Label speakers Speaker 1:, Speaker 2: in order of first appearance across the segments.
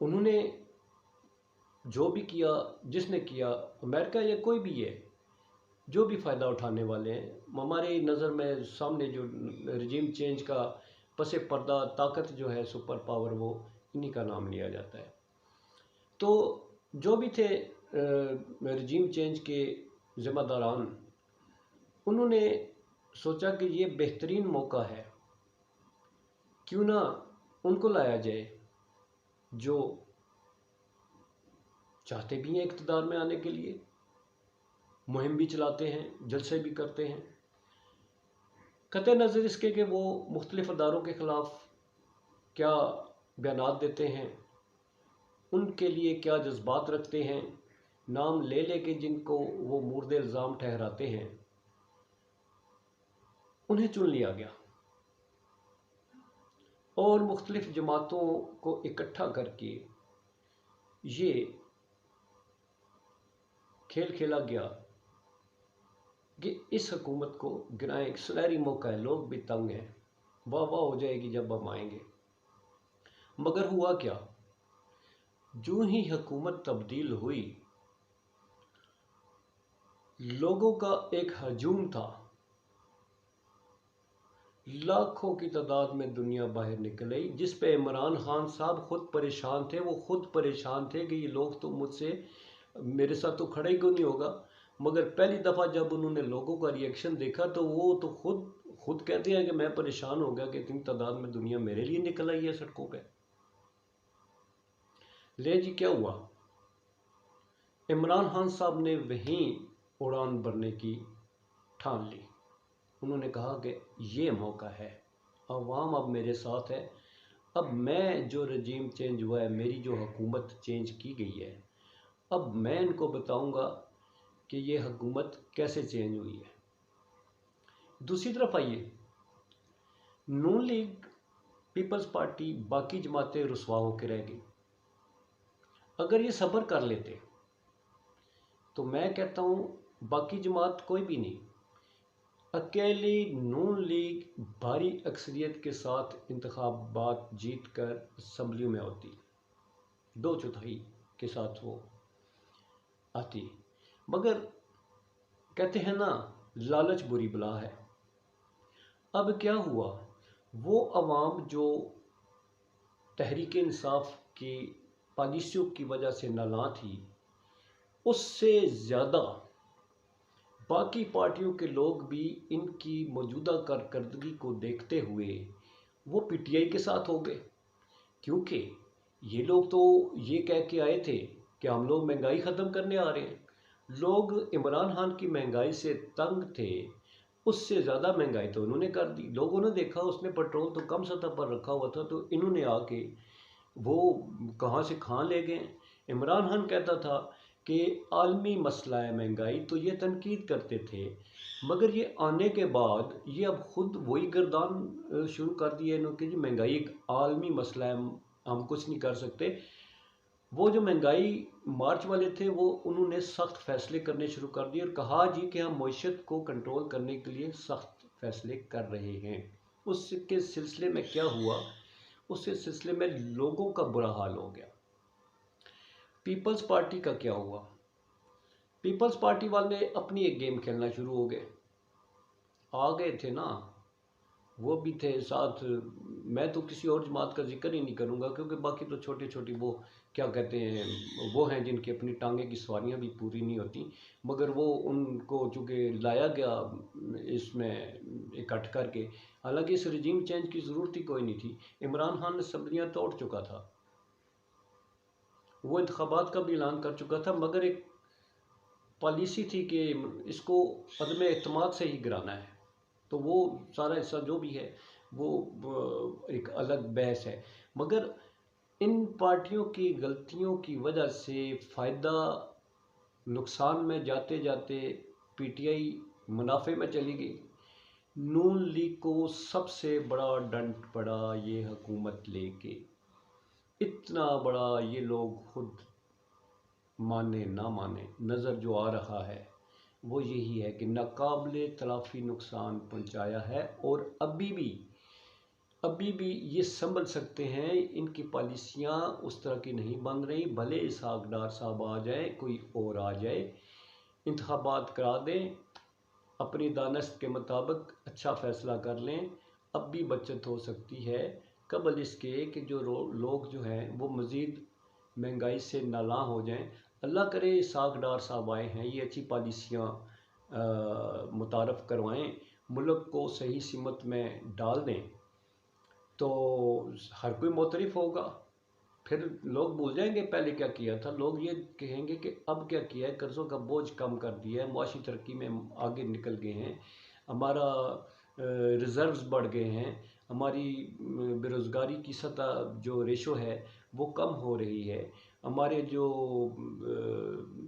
Speaker 1: انہوں نے جو بھی کیا، جس نے کیا، امریکہ یا کوئی بھی ہے، جو بھی فائدہ اٹھانے والے ہیں، ہماری نظر میں سامنے جو رجیم چینج کا پس پردہ طاقت جو ہے، سپر پاور، وہ انہی کا نام لیا جاتا ہے۔ تو جو بھی تھے رجیم چینج کے ذمہ داران، انہوں نے سوچا کہ یہ بہترین موقع ہے، کیوں نہ ان کو لایا جائے جو چاہتے بھی ہیں اقتدار میں آنے کے لیے، مہم بھی چلاتے ہیں، جلسے بھی کرتے ہیں، قطع نظر اس کے کہ وہ مختلف اداروں کے خلاف کیا بیانات دیتے ہیں، ان کے لیے کیا جذبات رکھتے ہیں، نام لے لے کے جن کو وہ مورد الزام ٹھہراتے ہیں، انہیں چن لیا گیا اور مختلف جماعتوں کو اکٹھا کر کے یہ کھیل کھیلا گیا کہ اس حکومت کو گرائیں۔ ایک سنہری موقع ہے، لوگ بھی تنگ ہیں، واہ واہ ہو جائے گی جب ہم آئیں گے۔ مگر ہوا کیا، جو ہی حکومت تبدیل ہوئی، لوگوں کا ایک ہجوم تھا، لاکھوں کی تعداد میں دنیا باہر نکل آئی، جس پہ عمران خان صاحب خود پریشان تھے۔ وہ خود پریشان تھے کہ یہ لوگ تو مجھ سے، میرے ساتھ تو کھڑا ہی کیوں نہیں ہوگا۔ مگر پہلی دفعہ جب انہوں نے لوگوں کا ریئیکشن دیکھا تو وہ تو خود کہتے ہیں کہ میں پریشان ہو گیا کہ اتنی تعداد میں دنیا میرے لیے نکل آئی ہے سڑکوں پہ۔ لے جی کیا ہوا، عمران خان صاحب نے وہیں اڑان بھرنے کی ٹھان لی۔ انہوں نے کہا کہ یہ موقع ہے، عوام اب میرے ساتھ ہے، اب میں جو رجیم چینج ہوا ہے، میری جو حکومت چینج کی گئی ہے، اب میں ان کو بتاؤں گا کہ یہ حکومت کیسے چینج ہوئی ہے۔ دوسری طرف آئیے، نون لیگ، پیپلز پارٹی، باقی جماعتیں رسوا ہو کے رہ گئی۔ اگر یہ صبر کر لیتے تو میں کہتا ہوں باقی جماعت کوئی بھی نہیں، اکیلی نون لیگ بھاری اکثریت کے ساتھ انتخابات جیت کر اسمبلیوں میں ہوتی، 2/4 کے ساتھ وہ آتی۔ مگر کہتے ہیں نا، لالچ بری بلا ہے۔ اب کیا ہوا، وہ عوام جو تحریک انصاف کی پالیسیوں کی وجہ سے نالاں تھی، اس سے زیادہ باقی پارٹیوں کے لوگ بھی ان کی موجودہ کارکردگی کو دیکھتے ہوئے وہ پی ٹی آئی کے ساتھ ہو گئے، کیونکہ یہ لوگ تو یہ کہہ کے آئے تھے کہ ہم لوگ مہنگائی ختم کرنے آ رہے ہیں۔ لوگ عمران خان کی مہنگائی سے تنگ تھے، اس سے زیادہ مہنگائی تو انہوں نے کر دی۔ لوگوں نے دیکھا اس نے پیٹرول تو کم سطح پر رکھا ہوا تھا، تو انہوں نے آ کے وہ کہاں سے کھاں لے گئے۔ عمران خان کہتا تھا کہ عالمی مسئلہ ہے مہنگائی، تو یہ تنقید کرتے تھے، مگر یہ آنے کے بعد یہ اب خود وہی گردان شروع کر دی ہے انہوں کہ جی مہنگائی ایک عالمی مسئلہ ہے، ہم کچھ نہیں کر سکتے۔ وہ جو مہنگائی مارچ والے تھے، وہ انہوں نے سخت فیصلے کرنے شروع کر دیے اور کہا جی کہ ہم معیشت کو کنٹرول کرنے کے لیے سخت فیصلے کر رہے ہیں۔ اس کے سلسلے میں کیا ہوا، اس کے سلسلے میں لوگوں کا برا حال ہو گیا۔ پیپلز پارٹی کا کیا ہوا، پیپلز پارٹی والے اپنی ایک گیم کھیلنا شروع ہو گئے، آ گئے تھے نا، وہ بھی تھے ساتھ۔ میں تو کسی اور جماعت کا ذکر ہی نہیں کروں گا، کیونکہ باقی تو چھوٹی چھوٹی وہ کیا کہتے ہیں، وہ ہیں جن کی اپنی ٹانگیں کی سواریاں بھی پوری نہیں ہوتی، مگر وہ ان کو چونکہ لایا گیا اس میں اکٹھ کر کے، حالانکہ اس رجیم چینج کی ضرورت ہی کوئی نہیں تھی۔ عمران خان اسمبلیاں توڑ چکا تھا، وہ انتخابات کا بھی اعلان کر چکا تھا، مگر ایک پالیسی تھی کہ اس کو عدم اعتماد سے ہی گرانا ہے، تو وہ سارا حصہ جو بھی ہے وہ ایک الگ بحث ہے۔ مگر ان پارٹیوں کی غلطیوں کی وجہ سے فائدہ نقصان میں جاتے جاتے پی ٹی آئی منافع میں چلی گئی۔ نون لیگ کو سب سے بڑا ڈنٹ پڑا یہ حکومت لے کے، اتنا بڑا، یہ لوگ خود مانے نہ مانے، نظر جو آ رہا ہے وہ یہی ہے کہ ناقابل تلافی نقصان پہنچایا ہے، اور ابھی بھی ابھی بھی یہ سنبھل سکتے ہیں، ان کی پالیسیاں اس طرح کی نہیں بن رہی، بھلے اسحاق ڈار صاحب آ جائے، کوئی اور آ جائے، انتخابات کرا دیں، اپنی دانست کے مطابق اچھا فیصلہ کر لیں، اب بھی بچت ہو سکتی ہے، قبل اس کے کہ جو لوگ جو ہیں وہ مزید مہنگائی سے نالاں ہو جائیں۔ اللہ کرے اسحاق ڈار صاحب آئے ہیں، یہ اچھی پالیسیاں متعارف کروائیں، ملک کو صحیح سمت میں ڈال دیں، تو ہر کوئی معترف ہوگا۔ پھر لوگ بھول جائیں گے پہلے کیا کیا تھا، لوگ یہ کہیں گے کہ اب کیا کیا ہے، قرضوں کا بوجھ کم کر دیا ہے، معاشی ترقی میں آگے نکل گئے ہیں، ہمارا ریزروز بڑھ گئے ہیں، ہماری بے روزگاری کی سطح جو ریشو ہے وہ کم ہو رہی ہے، ہمارے جو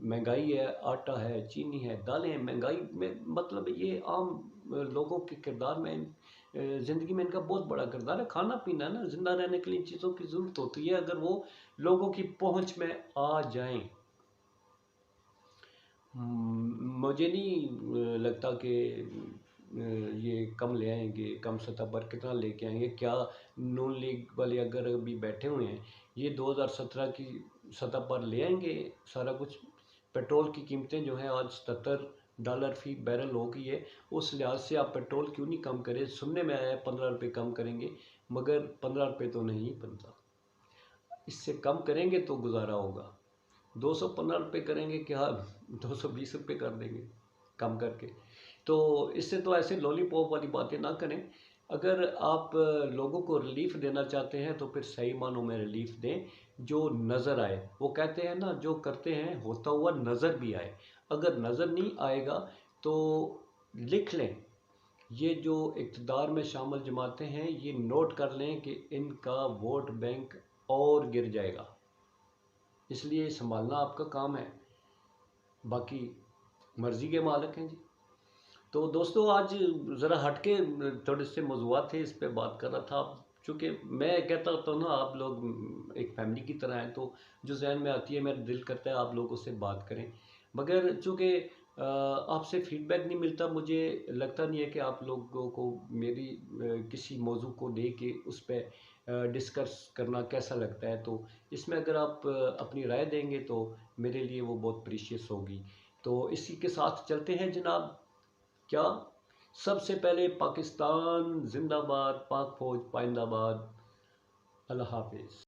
Speaker 1: مہنگائی ہے، آٹا ہے، چینی ہے، دالیں ہیں، مہنگائی میں مطلب یہ عام لوگوں کے کردار میں زندگی میں ان کا بہت بڑا کردار ہے۔ کھانا پینا نا، زندہ رہنے کے لیے ان چیزوں کی ضرورت ہوتی ہے، اگر وہ لوگوں کی پہنچ میں آ جائیں۔ مجھے نہیں لگتا کہ یہ کم لے آئیں گے، کم سطح پر کتنا لے کے آئیں گے، کیا نون لیگ والے اگر ابھی بیٹھے ہوئے ہیں یہ 2017 کی سطح پر لے آئیں گے سارا کچھ؟ پیٹرول کی قیمتیں جو ہیں آج $70 فی بیرل ہو گئی ہے، اس لحاظ سے آپ پیٹرول کیوں نہیں کم کریں؟ سننے میں آیا ہے 15 روپے کم کریں گے، مگر 15 روپے تو نہیں بنتا، اس سے کم کریں گے تو گزارا ہوگا۔ 215 روپے کریں گے کیا 220 روپے کر دیں گے کم کر کے؟ تو اس سے تو ایسے لولی پاپ والی باتیں نہ کریں۔ اگر آپ لوگوں کو ریلیف دینا چاہتے ہیں تو پھر صحیح معنوں میں ریلیف دیں جو نظر آئے۔ وہ کہتے ہیں نا، جو کرتے ہیں ہوتا ہوا نظر بھی آئے۔ اگر نظر نہیں آئے گا تو لکھ لیں، یہ جو اقتدار میں شامل جماعتیں ہیں یہ نوٹ کر لیں کہ ان کا ووٹ بینک اور گر جائے گا، اس لیے سنبھالنا آپ کا کام ہے، باقی مرضی کے مالک ہیں جی۔ تو دوستو آج ذرا ہٹ کے تھوڑے سے موضوعات تھے، اس پہ بات کر رہا تھا، چونکہ میں کہتا ہوتا ہوں نا آپ لوگ ایک فیملی کی طرح ہیں، تو جو ذہن میں آتی ہے میرا دل کرتا ہے آپ لوگوں سے بات کریں، مگر چونکہ آپ سے فیڈ بیک نہیں ملتا، مجھے لگتا نہیں ہے کہ آپ لوگوں کو میری کسی موضوع کو لے کے اس پہ ڈسکس کرنا کیسا لگتا ہے، تو اس میں اگر آپ اپنی رائے دیں گے تو میرے لیے وہ بہت پریشیس ہوگی۔ تو اسی کے ساتھ چلتے ہیں جناب، کیا سب سے پہلے پاکستان زندہ باد، پاک فوج پائندہ باد، اللہ حافظ۔